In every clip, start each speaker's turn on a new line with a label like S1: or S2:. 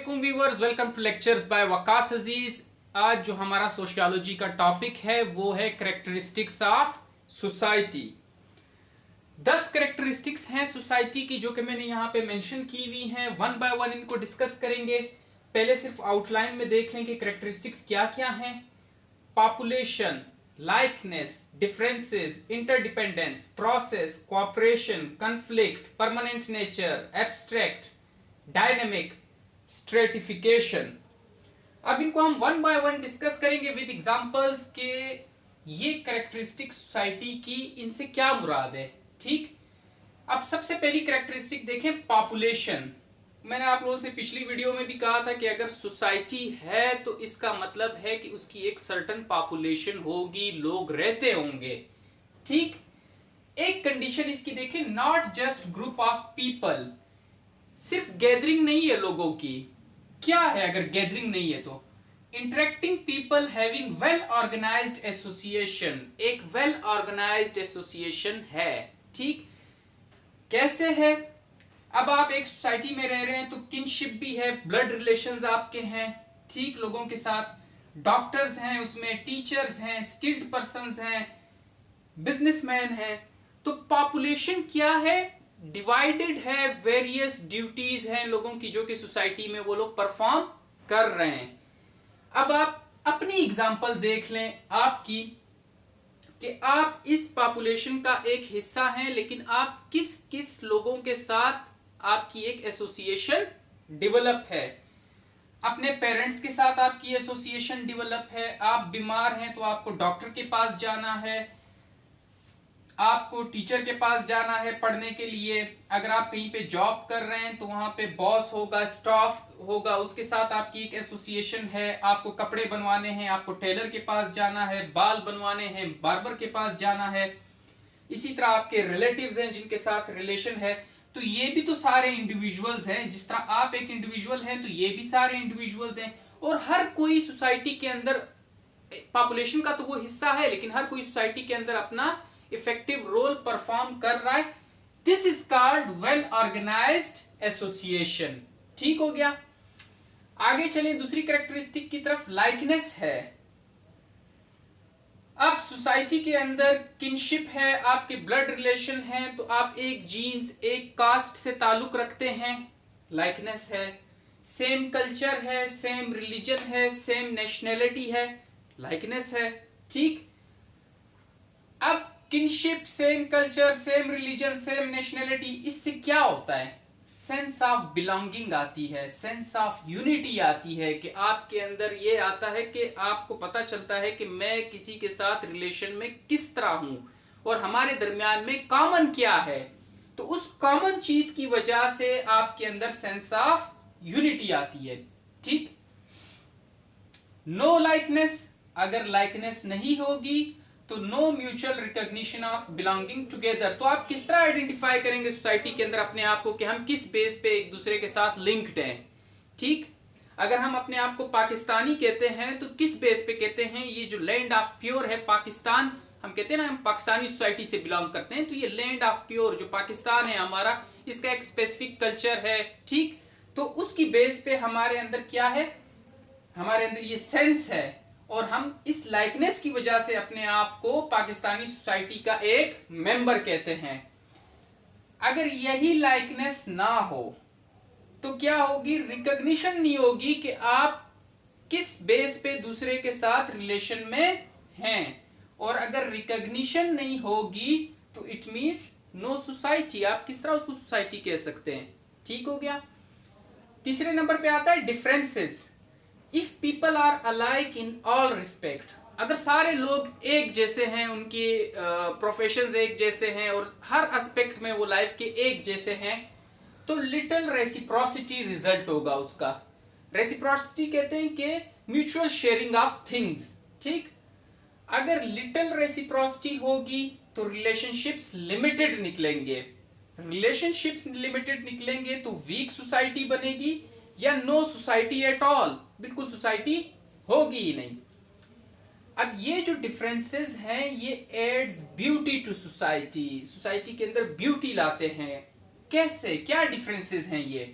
S1: वालेकुम viewers, welcome to lectures by Waqas Aziz. आज जो हमारा सोशियोलॉजी का टॉपिक है वो है कैरेक्टरिस्टिक्स ऑफ सोसाइटी। 10 कैरेक्टरिस्टिक्स हैं सोसाइटी की जो कि मैंने यहाँ पे मेंशन की हुई हैं। वन बाय वन इनको डिस्कस करेंगे। पहले सिर्फ आउटलाइन में देख लें कि कैरेक्टरिस्टिक्स क्या क्या हैं। Population, likeness, differences, interdependence, process, cooperation, conflict, permanent nature, abstract, dynamic, stratification. अब इनको हम वन बाय वन डिस्कस करेंगे विद एग्जांपल्स के ये कैरेक्टरिस्टिक सोसाइटी की, इनसे क्या मुराद है। ठीक, अब सबसे पहली कैरेक्टरिस्टिक देखें, पॉपुलेशन। मैंने आप लोगों से पिछली वीडियो में भी कहा था कि अगर सोसाइटी है तो इसका मतलब है कि उसकी एक सर्टेन पॉपुलेशन होगी, लोग रहते होंगे। ठीक, एक कंडीशन इसकी देखें, not just group of people. सिर्फ गैदरिंग नहीं है लोगों की। क्या है अगर गैदरिंग नहीं है तो? Interacting people having well organized association. एक वेल ऑर्गेनाइज्ड एसोसिएशन है। ठीक, कैसे है? अब आप एक सोसाइटी में रह रहे हैं तो किनशिप भी है, ब्लड रिलेशंस आपके हैं। ठीक, लोगों के साथ डॉक्टर्स हैं, उसमें टीचर्स हैं, स्किल्ड पर्संस हैं, बिजनेसमैन हैं। तो पॉपुलेशन क्या है? डिवाइडेड है, वेरियस ड्यूटीज हैं लोगों की जो कि सोसाइटी में वो लोग परफॉर्म कर रहे हैं। अब आप अपनी एग्जांपल देख लें आपकी, कि आप इस पॉपुलेशन का एक हिस्सा हैं, लेकिन आप किस किस लोगों के साथ आपकी एक एसोसिएशन डेवलप है। अपने पेरेंट्स के साथ आपकी एसोसिएशन डेवलप है। आप बीमार हैं तो आपको डॉक्टर के पास जाना है, आपको टीचर के पास जाना है पढ़ने के लिए। अगर आप कहीं पे जॉब कर रहे हैं तो वहां पे बॉस होगा, स्टाफ होगा, उसके साथ आपकी एक एसोसिएशन है। आपको कपड़े बनवाने हैं, आपको टेलर के पास जाना है, बाल बनवाने हैं, बार्बर के पास जाना है। इसी तरह आपके रिलेटिव्स हैं जिनके साथ रिलेशन है। तो ये भी तो सारे इंडिविजुअल्स हैं। जिस तरह आप एक इंडिविजुअल हैं तो ये भी सारे इंडिविजुअल्स हैं। और हर कोई सोसाइटी के अंदर, पॉपुलेशन का तो वो हिस्सा है, लेकिन हर कोई सोसाइटी के अंदर अपना इफेक्टिव रोल परफॉर्म कर रहा है। This is called well organized association. ठीक हो गया। आगे चलें दूसरी कैरेक्टरिस्टिक की तरफ, लाइकनेस है। अब सोसाइटी के अंदर किनशिप है, आपके ब्लड रिलेशन है, तो आप एक जीन्स, एक कास्ट से ताल्लुक रखते हैं, लाइकनेस है। सेम कल्चर है, सेम रिलीजन है, सेम नेशनैलिटी है, लाइकनेस है। ठीक, अब kinship, same culture, same religion, same nationality, इससे क्या होता है? सेंस ऑफ बिलोंगिंग आती है, सेंस ऑफ यूनिटी आती है, कि आपके अंदर ये आता है कि आपको पता चलता है कि मैं किसी के साथ रिलेशन में किस तरह हूं और हमारे दरमियान में कॉमन क्या है। तो उस कॉमन चीज की वजह से आपके अंदर सेंस ऑफ यूनिटी आती है। ठीक, नो लाइकनेस, अगर लाइकनेस नहीं होगी तो no mutual recognition of belonging together. तो आप किस तरह आइडेंटिफाई करेंगे सोसाइटी के अंदर अपने आप को कि हम किस बेस पे एक दूसरे के साथ लिंक्ड हैं। ठीक, अगर हम अपने आप को पाकिस्तानी कहते हैं तो किस बेस पे कहते हैं? ये जो लैंड ऑफ प्योर है पाकिस्तान, हम कहते हैं ना हम पाकिस्तानी सोसाइटी से बिलोंग करते हैं, तो ये लैंड ऑफ प्योर जो पाकिस्तान है हमारा, इसका एक स्पेसिफिक कल्चर है। ठीक, तो उसकी बेस पे हमारे अंदर क्या है? हमारे अंदर ये सेंस है, और हम इस लाइकनेस की वजह से अपने आप को पाकिस्तानी सोसाइटी का एक मेंबर कहते हैं। अगर यही लाइकनेस ना हो तो क्या होगी? रिकॉग्निशन नहीं होगी कि आप किस बेस पे दूसरे के साथ रिलेशन में हैं। और अगर रिकॉग्निशन नहीं होगी तो इट मींस नो सोसाइटी। आप किस तरह उसको सोसाइटी कह सकते हैं? ठीक हो गया। तीसरे नंबर पे आता है differences. If people are alike in all respect, अगर सारे लोग एक जैसे हैं, उनके प्रोफेशंस एक जैसे हैं और हर एस्पेक्ट में वो लाइफ के एक जैसे हैं, तो लिटिल रेसिप्रोसिटी रिजल्ट होगा उसका। रेसिप्रोसिटी कहते हैं कि म्यूचुअल शेयरिंग ऑफ थिंग्स। ठीक, अगर लिटिल रेसिप्रोसिटी होगी तो रिलेशनशिप्स लिमिटेड निकलेंगे। रिलेशनशिप्स लिमिटेड निकलेंगे तो वीक सोसाइटी बनेगी या नो सोसाइटी एट ऑल, बिल्कुल सोसाइटी होगी ही नहीं। अब ये जो डिफरेंसेस हैं ये adds beauty to society, society के अंदर ब्यूटी लाते हैं। कैसे, क्या डिफरेंसेस हैं ये?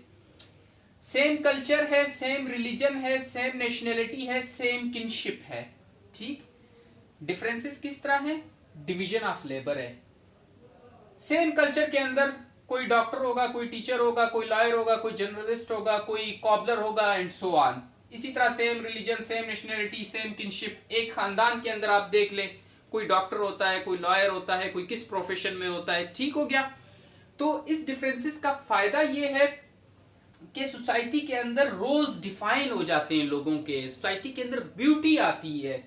S1: सेम कल्चर है, सेम रिलीजन है, सेम नेशनैलिटी है, सेम किनशिप है। ठीक, डिफरेंसेस किस तरह हैं? डिवीजन ऑफ लेबर है। सेम कल्चर के अंदर कोई डॉक्टर होगा, कोई टीचर होगा, कोई लॉयर होगा, कोई जर्नलिस्ट होगा, कोई कॉबलर होगा एंड सो ऑन। इसी तरह same religion, same nationality, same kinship. एक खानदान के अंदर आप देख लें, कोई डॉक्टर होता है, कोई लॉयर होता है, कोई किस प्रोफेशन में होता है। ठीक हो गया। तो इस डिफरेंसेस का फायदा ये है कि सोसाइटी के अंदर रोल्स डिफाइन हो जाते हैं लोगों के, सोसाइटी के अंदर ब्यूटी आती है।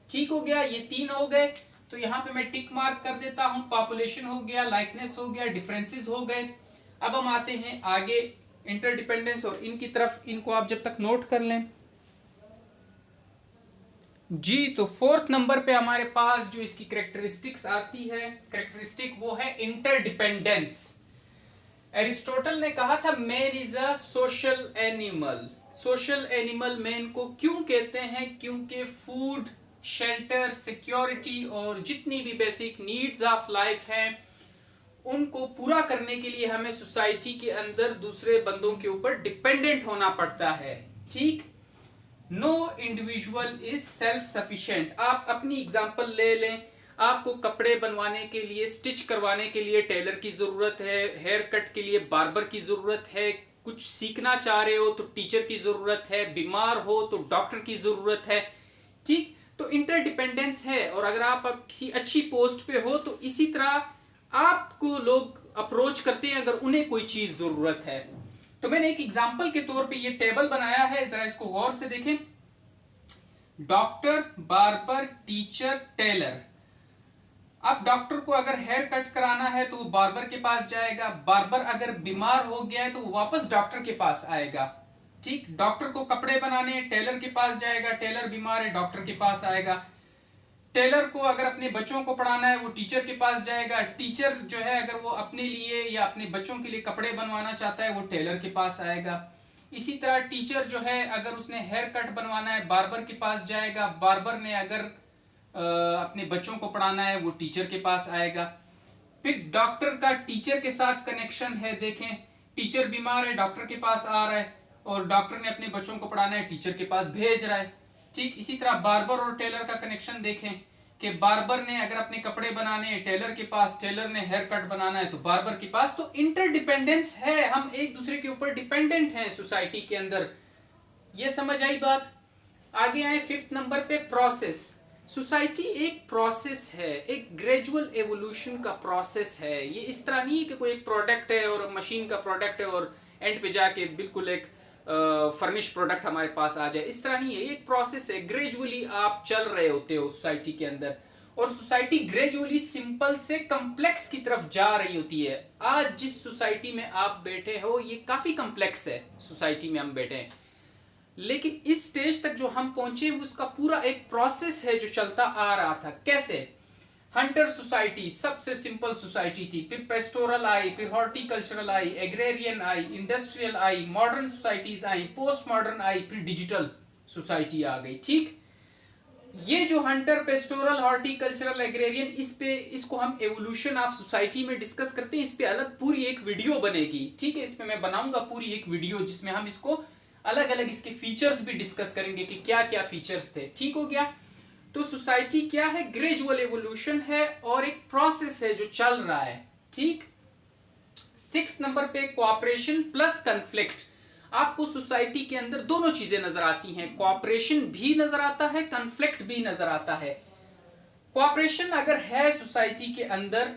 S1: ठीक हो गया, ये 3 हो गए। तो यहां पे मैं टिक मार्क कर देता हूं। पॉपुलेशन हो गया, लाइकनेस हो गया, डिफरेंसेस हो गए। अब हम आते हैं आगे इंटरडिपेंडेंस और इनकी तरफ। इनको आप जब तक नोट कर लें जी। तो 4th नंबर पे हमारे पास जो इसकी कैरेक्टरिस्टिक्स आती है, कैरेक्टरिस्टिक वो है इंटरडिपेंडेंस। एरिस्टोटल ने कहा था man is a social animal. Social animal man को क्यों कहते हैं? क्योंकि फूड, शेल्टर, सिक्योरिटी और जितनी भी बेसिक नीड्स ऑफ लाइफ हैं उनको पूरा करने के लिए हमें सोसाइटी के अंदर दूसरे बंदों के ऊपर डिपेंडेंट होना पड़ता है। ठीक, no individual is self sufficient. आप अपनी एग्जांपल ले लें, आपको कपड़े बनवाने के लिए, स्टिच करवाने के लिए टेलर की जरूरत है, हेयर कट के लिए बार्बर की जरूरत है, कुछ सीखना चाह रहे हो तो टीचर की जरूरत है, बीमार हो तो डॉक्टर की जरूरत है। ठीक, तो इंटरडिपेंडेंस है। और अगर आप किसी अच्छी पोस्ट पे हो तो इसी तरह आपको लोग अप्रोच करते हैं अगर उन्हें कोई चीज जरूरत है। तो मैंने एक एग्जांपल के तौर पे ये टेबल बनाया है, जरा इसको गौर से देखें। Doctor, barber, teacher, tailor. अब डॉक्टर को अगर हेयर कट कराना है तो वो बार्बर के पास जाएगा, बार्बर अगर बीमार हो गया है तो वो वापस डॉक्टर के पास आएगा। ठीक, डॉक्टर को कपड़े बनाने हैं, टेलर के पास जाएगा, टेलर बीमार है, डॉक्टर के पास आएगा। टेलर को अगर अपने बच्चों को पढ़ाना है वो टीचर के पास जाएगा। टीचर जो है अगर वो अपने लिए या अपने बच्चों के लिए कपड़े बनवाना चाहता है वो टेलर के पास आएगा। इसी तरह टीचर जो है अगर उसने हेयर कट बनवाना है बार्बर के पास जाएगा। बार्बर ने अगर अपने बच्चों को पढ़ाना है वो टीचर के पास आएगा। फिर डॉक्टर का टीचर के साथ कनेक्शन है, देखें टीचर बीमार है, डॉक्टर के पास आ रहा है, और डॉक्टर ने अपने बच्चों को पढ़ाना है, टीचर के पास भेज रहा है। ठीक, इसी तरह बार्बर और टेलर का कनेक्शन देखें कि बार्बर ने अगर अपने कपड़े बनाने हैं टेलर के पास, टेलर ने हेयर कट बनाना है तो बार्बर के पास। तो इंटरडिपेंडेंस है, हम एक दूसरे के ऊपर डिपेंडेंट हैं सोसाइटी के अंदर। ये समझ आई बात? आगे आए 5th नंबर पे, प्रोसेस। सोसाइटी एक प्रोसेस है, एक ग्रेजुअल एवोल्यूशन का प्रोसेस है। ये इस तरह नहीं है कि कोई एक प्रोडक्ट है और मशीन का प्रोडक्ट है और एंड पे जाके बिल्कुल एक फर्निश प्रोडक्ट हमारे पास आ जाए। इस तरह नहीं है, ये एक प्रोसेस है। ग्रेजुअली आप चल रहे होते हो सोसाइटी के अंदर, और सोसाइटी ग्रेजुअली सिंपल से कॉम्प्लेक्स की तरफ जा रही होती है। आज जिस सोसाइटी में आप बैठे हो ये काफी कॉम्प्लेक्स है, सोसाइटी में हम बैठे हैं, लेकिन इस स्टेज तक जो हम पहुंचे उसका पूरा एक प्रोसेस है जो चलता आ रहा था। कैसे? हंटर सोसाइटी सबसे सिंपल सोसाइटी थी, फिर पेस्टोरल आई, फिर हॉर्टिकल्चरल आई, एग्रेरियन आई, इंडस्ट्रियल आई, मॉडर्न सोसाइटीज आई, पोस्ट मॉडर्न आई, फिर डिजिटल सोसाइटी आ गई। ठीक, ये जो हंटर, पेस्टोरल, हॉर्टिकल्चरल, एग्रेरियन, इसको हम एवोल्यूशन ऑफ सोसाइटी में डिस्कस करते हैं। इस पे अलग पूरी एक वीडियो बनेगी। ठीक है, इसमें मैं बनाऊंगा पूरी एक वीडियो जिसमें हम इसको अलग अलग इसके फीचर्स भी डिस्कस करेंगे कि क्या क्या फीचर्स थे। ठीक हो गया? तो सोसाइटी क्या है? ग्रेजुअल एवोल्यूशन है और एक प्रोसेस है जो चल रहा है। ठीक, 6th नंबर पे, कोऑपरेशन प्लस कन्फ्लिक्ट। आपको सोसाइटी के अंदर दोनों चीजें नजर आती हैं, कोऑपरेशन भी नजर आता है, कन्फ्लिक्ट भी नजर आता है। कोऑपरेशन अगर है सोसाइटी के अंदर,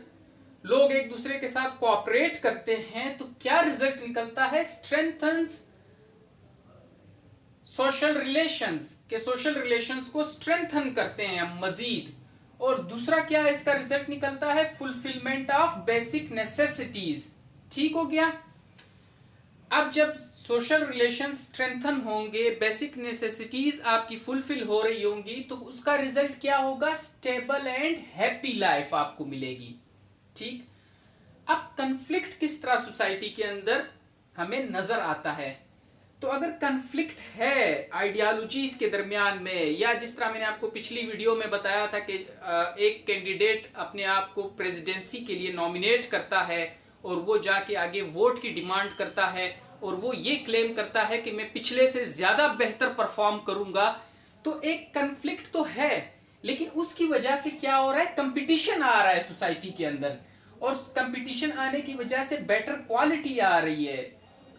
S1: लोग एक दूसरे के साथ कोऑपरेट करते हैं तो क्या रिजल्ट निकलता है? स्ट्रेंथन्स सोशल रिलेशंस, के सोशल रिलेशंस को स्ट्रेंथन करते हैं मजीद। और दूसरा क्या है इसका रिजल्ट निकलता है? Fulfilment of basic necessities. ठीक हो गया? अब जब सोशल रिलेशंस स्ट्रेंथन होंगे, बेसिक नेसेसिटीज आपकी फुलफिल हो रही होंगी, तो उसका रिजल्ट क्या होगा? स्टेबल एंड हैप्पी लाइफ आपको मिलेगी। ठीक, अब कन्फ्लिक्ट किस तरह सोसाइटी के अंदर हमें नजर आता है? तो अगर कन्फ्लिक्ट है आइडियोलॉजीज के दरमियान में, या जिस तरह मैंने आपको पिछली वीडियो में बताया था कि एक कैंडिडेट अपने आप को प्रेसिडेंसी के लिए नॉमिनेट करता है और वो जाके आगे वोट की डिमांड करता है और वो ये क्लेम करता है कि मैं पिछले से ज्यादा बेहतर परफॉर्म करूंगा, तो एक कन्फ्लिक्ट तो है, लेकिन उसकी वजह से क्या हो रहा है, कंपटीशन आ रहा है सोसाइटी के अंदर, और कंपटीशन आने की वजह से बेटर क्वालिटी आ रही है,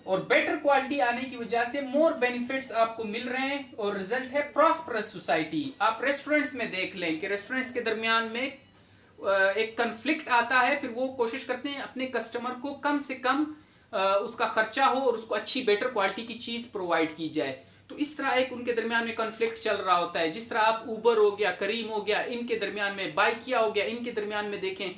S1: और बेटर क्वालिटी आने की वजह से मोर बेनिफिट्स आपको मिल रहे हैं, और रिजल्ट है प्रॉस्परस सोसाइटी। आप रेस्टोरेंट्स में देख लें कि रेस्टोरेंट्स के दरमियान में एक कन्फ्लिक्ट आता है, फिर वो कोशिश करते हैं अपने कस्टमर को कम से कम उसका खर्चा हो और उसको अच्छी बेटर क्वालिटी की चीज प्रोवाइड की जाए। तो इस तरह एक उनके दरमियान में कॉन्फ्लिक्ट चल रहा होता है। जिस तरह आप ऊबर हो गया, करीम हो गया, इनके दरमियान में बाइकिया हो गया, इनके दरमियान में देखें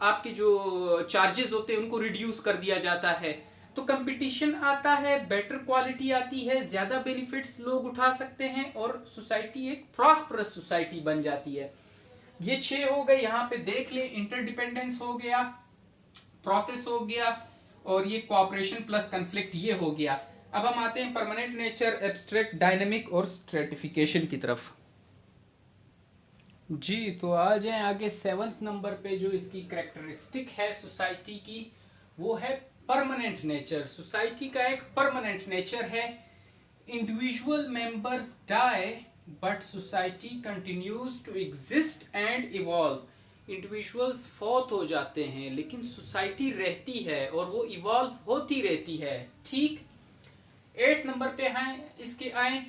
S1: आपके जो चार्जेस होते हैं उनको रिड्यूस कर दिया जाता है। तो कंपटीशन आता है, बेटर क्वालिटी आती है, ज्यादा बेनिफिट्स लोग उठा सकते हैं, और सोसाइटी एक प्रॉस्परस सोसाइटी बन जाती है। ये 6 हो गए, यहाँ पे देख ले, इंटरडिपेंडेंस हो गया, प्रोसेस हो गया, और ये कोऑपरेशन प्लस कन्फ्लिक्ट ये हो गया। अब हम आते हैं परमानेंट नेचर, एब्स्ट्रैक्ट, डायनेमिक और स्ट्रेटिफिकेशन की तरफ। जी तो आ जाए आगे 7th नंबर पे, जो इसकी करेक्टरिस्टिक है सोसाइटी की, वो है परमानेंट नेचर। सोसाइटी का एक परमानेंट नेचर है। Individual members die but society continues to exist and evolve. Individuals फौत हो जाते हैं लेकिन सोसाइटी रहती है और वो इवॉल्व होती रहती है। ठीक, 8th नंबर पे हैं इसके आए,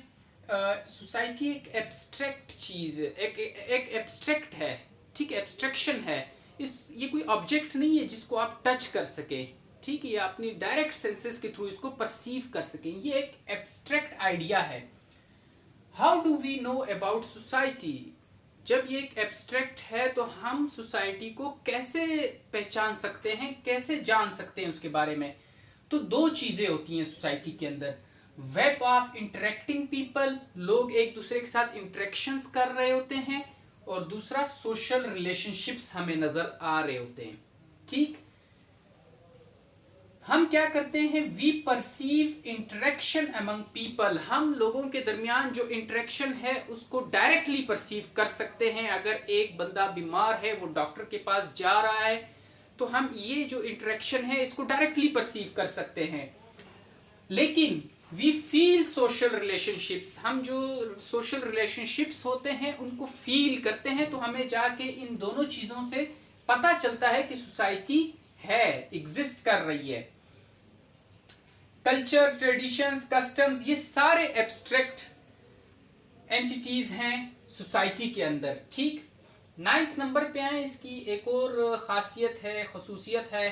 S1: सोसाइटी एक एब्स्ट्रैक्ट चीज, एक एब्स्ट्रैक्ट है। ठीक, एब्स्ट्रैक्शन है। ये कोई ऑब्जेक्ट नहीं है जिसको आप टच कर सके। ठीक है, ये अपनी डायरेक्ट सेंसेस के थ्रू इसको परसीव कर सके। ये एक एब्स्ट्रैक्ट आइडिया है। How do we know about society? जब ये एक एब्स्ट्रैक्ट है तो हम सोसाइटी को कैसे पहचान सकते हैं, कैसे जान सकते हैं उसके बारे में? तो 2 चीजें होती हैं सोसाइटी के अंदर। वेब ऑफ इंटरेक्टिंग पीपल, लोग एक दूसरे के साथ इंटरेक्शंस कर रहे होते हैं, और दूसरा सोशल रिलेशनशिप्स हमें नजर आ रहे होते हैं। ठीक, हम क्या करते हैं, we perceive interaction among people. हम लोगों के दरमियान जो इंटरेक्शन है उसको डायरेक्टली परसीव कर सकते हैं। अगर एक बंदा बीमार है, वो डॉक्टर के पास जा रहा है, तो हम ये जो इंटरेक्शन है इसको डायरेक्टली परसीव कर सकते हैं। लेकिन वी फील सोशल रिलेशनशिप्स, हम जो सोशल रिलेशनशिप्स होते हैं उनको फील करते हैं। तो हमें जाके इन दोनों चीजों से पता चलता है कि सोसाइटी है, एग्जिस्ट कर रही है। कल्चर, ट्रेडिशंस, कस्टम्स, ये सारे एब्स्ट्रैक्ट एंटिटीज हैं सोसाइटी के अंदर। ठीक, 9th नंबर पे आए, इसकी एक और खासियत है, खसूसियत है,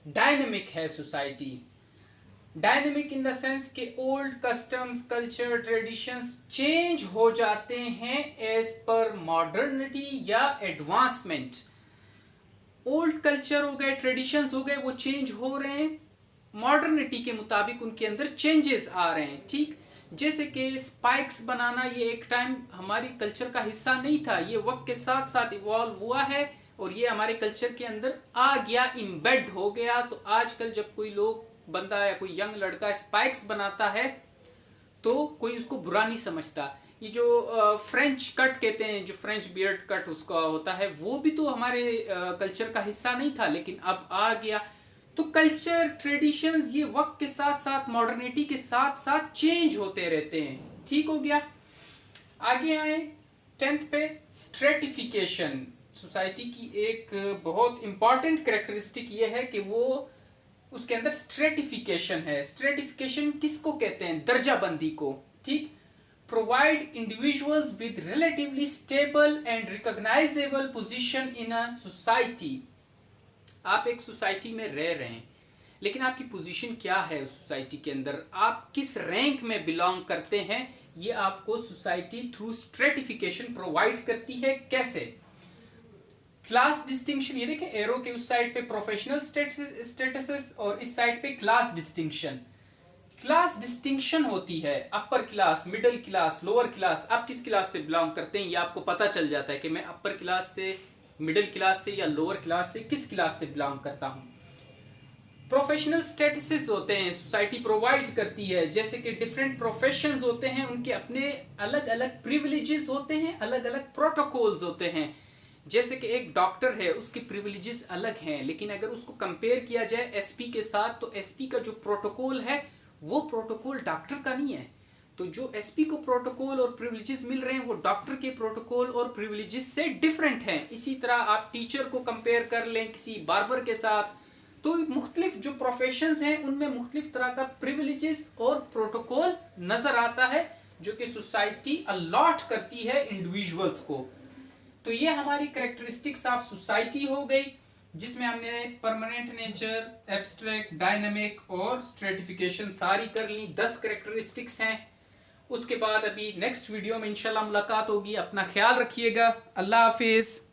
S1: डायनेमिक है society. Dynamic in the sense के old customs, culture, traditions change हो जाते हैं एज पर मॉडर्निटी या एडवांसमेंट। ओल्ड कल्चर हो गए, ट्रेडिशंस हो गए, वो चेंज हो रहे हैं, मॉडर्निटी के मुताबिक उनके अंदर चेंजेस आ रहे हैं। ठीक, जैसे कि स्पाइक्स बनाना, ये एक टाइम हमारी कल्चर का हिस्सा नहीं था, ये वक्त के साथ साथ इवॉल्व हुआ है और ये हमारे कल्चर के अंदर आ गया, इम्बेड हो गया। तो आजकल जब कोई लोग बंदा या कोई यंग लड़का स्पाइक्स बनाता है तो कोई उसको बुरा नहीं समझता। ये जो फ्रेंच कट कहते हैं, जो फ्रेंच बियर्ड कट उसका होता है, वो भी तो हमारे कल्चर का हिस्सा नहीं था, लेकिन अब आ गया। तो कल्चर, ट्रेडिशंस ये वक्त के साथ साथ, मॉडर्निटी के साथ साथ चेंज होते रहते हैं। ठीक हो गया, आगे आए 10th पे, स्ट्रेटिफिकेशन। सोसाइटी की एक बहुत इंपॉर्टेंट कैरेक्टरिस्टिक ये है कि वो उसके अंदर स्ट्रेटिफिकेशन है। स्ट्रेटिफिकेशन किसको कहते हैं? दर्जाबंदी को। ठीक, provide individuals with relatively stable and recognisable position in a society. आप एक सोसाइटी में रह रहे हैं, लेकिन आपकी पोजीशन क्या है उस सोसाइटी के अंदर, आप किस रैंक में बिलोंग करते हैं, ये आपको सोसाइटी थ्रू स्ट्रेटिफिकेशन प्रोवाइड करती है। कैसे? क्लास डिस्टिंक्शन, ये देखें एरो के उस साइड पे प्रोफेशनल स्टेटस और इस साइड पे क्लास डिस्टिंक्शन। क्लास डिस्टिंक्शन होती है upper class, middle class, lower class. आप किस क्लास से बिलोंग करते हैं ये आपको पता चल जाता है कि मैं अपर क्लास से, मिडिल क्लास से या लोअर क्लास से, किस क्लास से बिलोंग करता हूं। प्रोफेशनल स्टेटसेस होते हैं सोसाइटी प्रोवाइड करती है, जैसे कि डिफरेंट प्रोफेशंस होते हैं, उनके अपने अलग अलग प्रिविलेजेस होते हैं, अलग अलग प्रोटोकॉल्स होते हैं। जैसे कि एक डॉक्टर है, उसकी प्रिविलेजेस अलग हैं, लेकिन अगर उसको कंपेयर किया जाए एसपी के साथ, तो एसपी का जो प्रोटोकॉल है वो प्रोटोकॉल डॉक्टर का नहीं है। तो जो एसपी को प्रोटोकॉल और प्रिविलेजेस मिल रहे हैं वो डॉक्टर के प्रोटोकॉल और प्रिविलेजेस से डिफरेंट हैं। इसी तरह आप टीचर को कंपेयर कर लें किसी बार्बर के साथ, तो मुख्तलिफ जो प्रोफेशंस हैं उनमें मुख्तलिफ तरह का प्रिविलेजेस और प्रोटोकॉल नजर आता है जो कि सोसाइटी अलॉट करती है इंडिविजुअल्स को। तो ये हमारी कैरेक्टरिस्टिक्स ऑफ सोसाइटी हो गई, जिसमें हमने परमानेंट नेचर, एब्स्ट्रैक्ट, डायनामिक और स्ट्रेटिफिकेशन सारी कर ली। 10 कैरेक्टरिस्टिक्स हैं। उसके बाद अभी नेक्स्ट वीडियो में इंशाल्लाह मुलाकात होगी। अपना ख्याल रखिएगा। अल्लाह हाफिज।